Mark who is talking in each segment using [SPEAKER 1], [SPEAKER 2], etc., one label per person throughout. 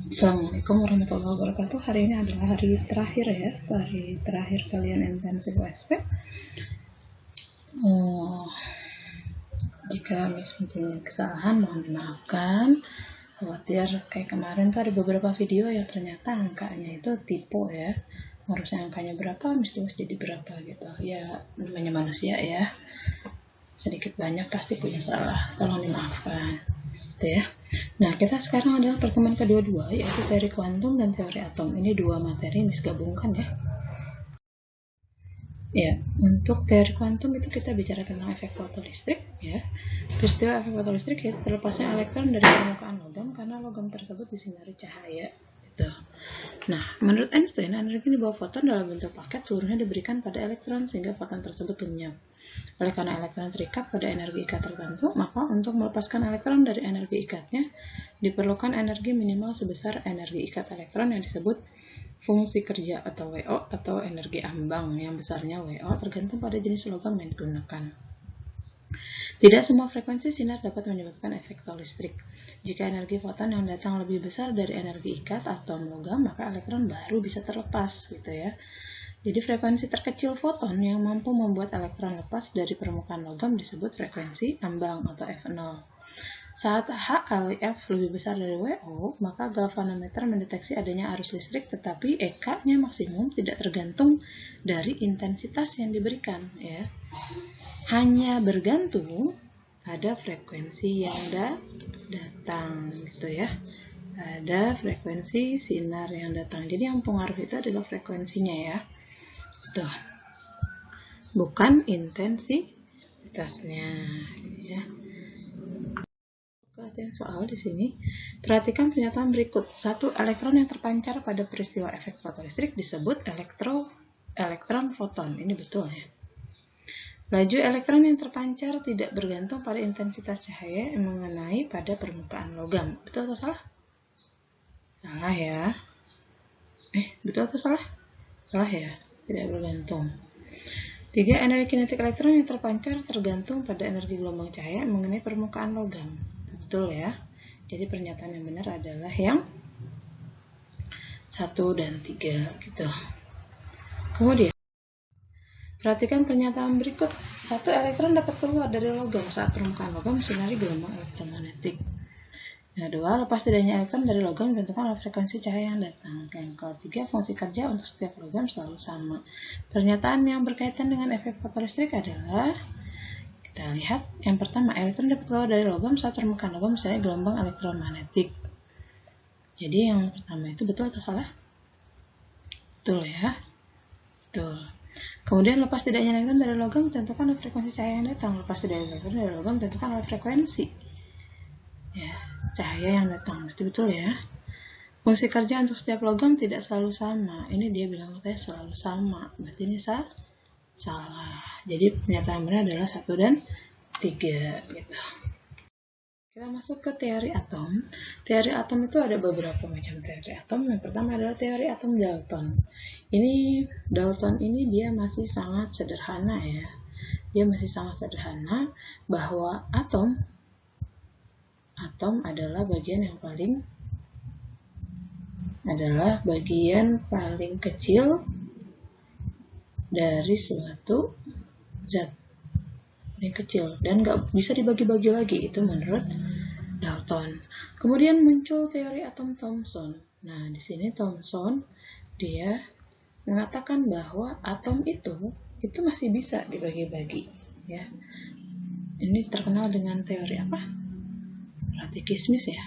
[SPEAKER 1] Assalamualaikum warahmatullahi wabarakatuh. Hari ini adalah hari terakhir ya, hari terakhir kalian intensif USP. Jika Miss mempunyai kesalahan, mohon dimaafkan. Khawatir kayak kemarin tuh ada beberapa video yang ternyata angkanya itu tipe ya. Harusnya angkanya berapa, Miss tulis jadi berapa gitu. Ya, namanya manusia ya. Sedikit banyak pasti punya salah. Tolong dimaafkan. Gitu ya. Nah, kita sekarang adalah pertemuan kedua-dua, yaitu teori kuantum dan teori atom. Ini dua materi Miss gabungkan ya. Ya, untuk teori kuantum itu kita bicara tentang efek fotolistrik ya. Peristiwa efek fotolistrik yaitu terlepasnya elektron dari permukaan logam karena logam tersebut disinari cahaya. Gitu. Nah, menurut Einstein, energi di bawah foton dalam bentuk paket seluruhnya diberikan pada elektron sehingga foton tersebut lenyap. Oleh karena elektron terikat pada energi ikat tertentu, maka untuk melepaskan elektron dari energi ikatnya diperlukan energi minimal sebesar energi ikat elektron yang disebut fungsi kerja atau WO atau energi ambang yang besarnya WO tergantung pada jenis logam yang digunakan. Tidak semua frekuensi sinar dapat menyebabkan efek fotolistrik. Jika energi foton yang datang lebih besar dari energi ikat atom logam, maka elektron baru bisa terlepas gitu ya. Jadi frekuensi terkecil foton yang mampu membuat elektron lepas dari permukaan logam disebut frekuensi ambang atau F0. Saat H kali F lebih besar dari WO, maka galvanometer mendeteksi adanya arus listrik, tetapi EK-nya maksimum tidak tergantung dari intensitas yang diberikan. Ya. Hanya bergantung pada frekuensi yang datang, gitu ya. Ada frekuensi sinar yang datang. Jadi yang pengaruh itu adalah frekuensinya ya. Tuh. Bukan intensitasnya, ya. Soal di sini, perhatikan pernyataan berikut. Satu, elektron yang terpancar pada peristiwa efek fotolistrik disebut elektron foton. Ini betul ya. Laju elektron yang terpancar tidak bergantung pada intensitas cahaya yang mengenai pada permukaan logam. Betul atau salah? Salah ya. Betul atau salah? Salah ya. Tidak bergantung. 3. Energi kinetik elektron yang terpancar tergantung pada energi gelombang cahaya yang mengenai permukaan logam. Betul ya. Jadi pernyataan yang benar adalah yang 1 dan 3 gitu. Kemudian perhatikan pernyataan berikut. 1. Elektron dapat keluar dari logam saat permukaan logam mensinari gelombang elektromagnetik. Yang 2. Lepas tidaknya elektron dari logam ditentukan oleh frekuensi cahaya yang datang. Yang ketiga, fungsi kerja untuk setiap logam selalu sama. Pernyataan yang berkaitan dengan efek fotolistrik adalah, kita lihat yang pertama, elektron dapat keluar dari logam saat permukaan logam mensinari gelombang elektromagnetik. Jadi yang pertama itu betul atau salah? Betul ya. Betul. Kemudian lepas tidaknya elektron dari logam ditentukan oleh frekuensi cahaya yang datang. Lepas tidaknya elektron dari logam ditentukan oleh frekuensi ya, cahaya yang datang. Berarti betul ya. Fungsi kerja untuk setiap logam tidak selalu sama. Ini dia bilang katanya selalu sama. Berarti ini salah. Jadi pernyataan benar adalah 1 dan 3 gitu. Kita masuk ke teori atom. Teori atom itu ada beberapa macam teori atom. Yang pertama adalah teori atom Dalton. Dalton ini dia masih sangat sederhana ya. Dia masih sangat sederhana bahwa atom adalah bagian paling kecil dari suatu zat. Paling kecil dan nggak bisa dibagi-bagi lagi, itu menurut Dalton. Kemudian muncul teori atom Thomson. Nah, di sini Thomson dia mengatakan bahwa atom itu masih bisa dibagi-bagi ya. Ini terkenal dengan teori apa? Platikismis ya.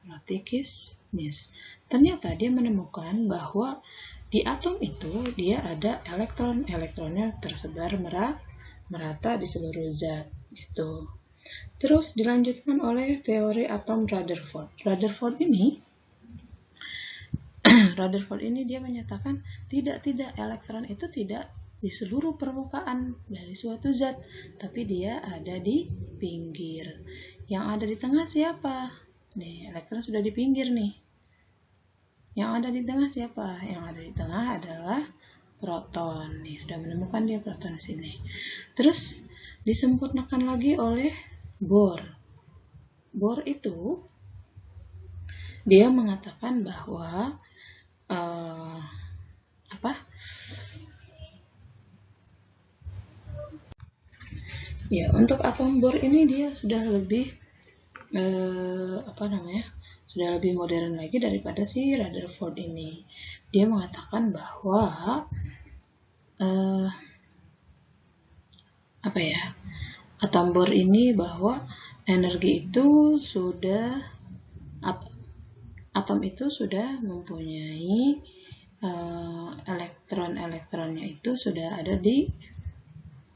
[SPEAKER 1] Platikismis. Ternyata dia menemukan bahwa di atom itu dia ada elektronnya tersebar merata di seluruh zat gitu. Terus dilanjutkan oleh teori atom Rutherford. Rutherford ini dia menyatakan tidak elektron itu tidak di seluruh permukaan dari suatu zat, tapi dia ada di pinggir. Yang ada di tengah siapa? Nih, elektron sudah di pinggir nih. Yang ada di tengah siapa? Yang ada di tengah adalah proton. Nih, sudah menemukan dia proton di sini. Terus disempurnakan lagi oleh Bohr. Bohr itu Dia mengatakan bahwa ya, untuk atom Bohr ini dia sudah lebih sudah lebih modern lagi daripada si Rutherford ini. Dia mengatakan bahwa atom Bohr ini bahwa energi itu sudah atom itu sudah mempunyai elektron-elektronnya itu sudah ada di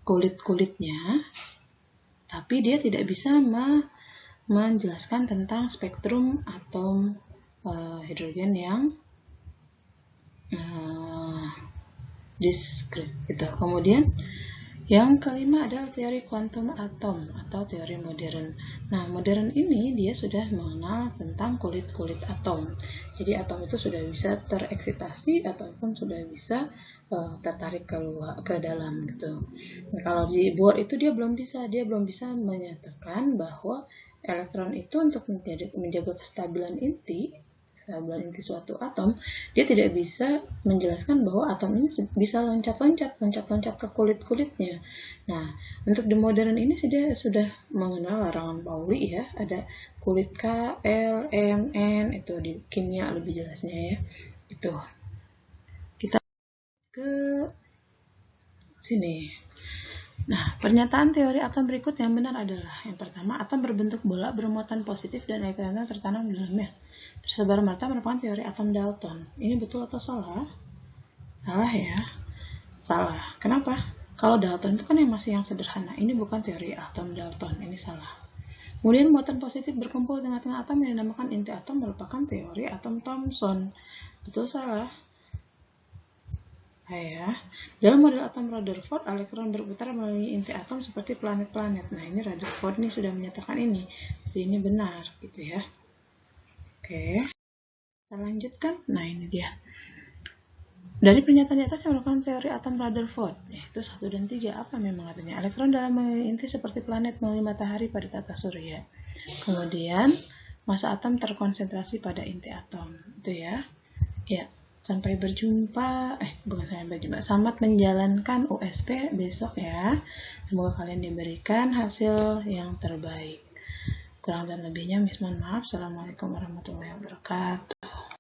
[SPEAKER 1] kulit-kulitnya, tapi dia tidak bisa menjelaskan tentang spektrum atom hidrogen yang diskrit gitu. Kemudian yang kelima adalah teori kuantum atom atau teori modern. Nah, modern ini dia sudah mengenal tentang kulit-kulit atom. Jadi atom itu sudah bisa tereksitasi ataupun sudah bisa tertarik ke dalam gitu. Nah, kalau di Bohr itu dia belum bisa menyatakan bahwa elektron itu untuk menjaga kestabilan inti suatu atom, dia tidak bisa menjelaskan bahwa atom ini bisa loncat-loncat ke kulit-kulitnya. Nah, untuk di modern ini dia sudah mengenal larangan Pauli ya, ada kulit K, L, M, N, itu di kimia lebih jelasnya ya. Itu. Kita ke sini. Nah, pernyataan teori atom berikut yang benar adalah yang pertama, atom berbentuk bola bermuatan positif dan elektron tertanam di dalamnya. Tersebar merata merupakan teori atom Dalton. Ini betul atau salah? Salah ya. Salah. Kenapa? Kalau Dalton itu kan masih yang sederhana. Ini bukan teori atom Dalton. Ini salah. Kemudian muatan positif berkumpul di tengah-tengah atom yang dinamakan inti atom merupakan teori atom Thomson. Betul salah? Ya. Dalam model atom Rutherford, elektron berputar melalui inti atom seperti planet-planet. Nah, ini Rutherford nih sudah menyatakan ini. Jadi ini benar gitu ya. Oke. Kita lanjutkan. Nah, ini dia. Dari pernyataan di atas yang merupakan teori atom Rutherford, yaitu 1 dan 3. Apa memang katanya? Elektron dalam inti seperti planet melalui matahari pada tata surya. Kemudian, massa atom terkonsentrasi pada inti atom. Itu ya. Ya. Sampai berjumpa, selamat menjalankan USP besok ya. Semoga kalian diberikan hasil yang terbaik. Kurang dan lebihnya, mohon maaf. Assalamualaikum warahmatullahi wabarakatuh.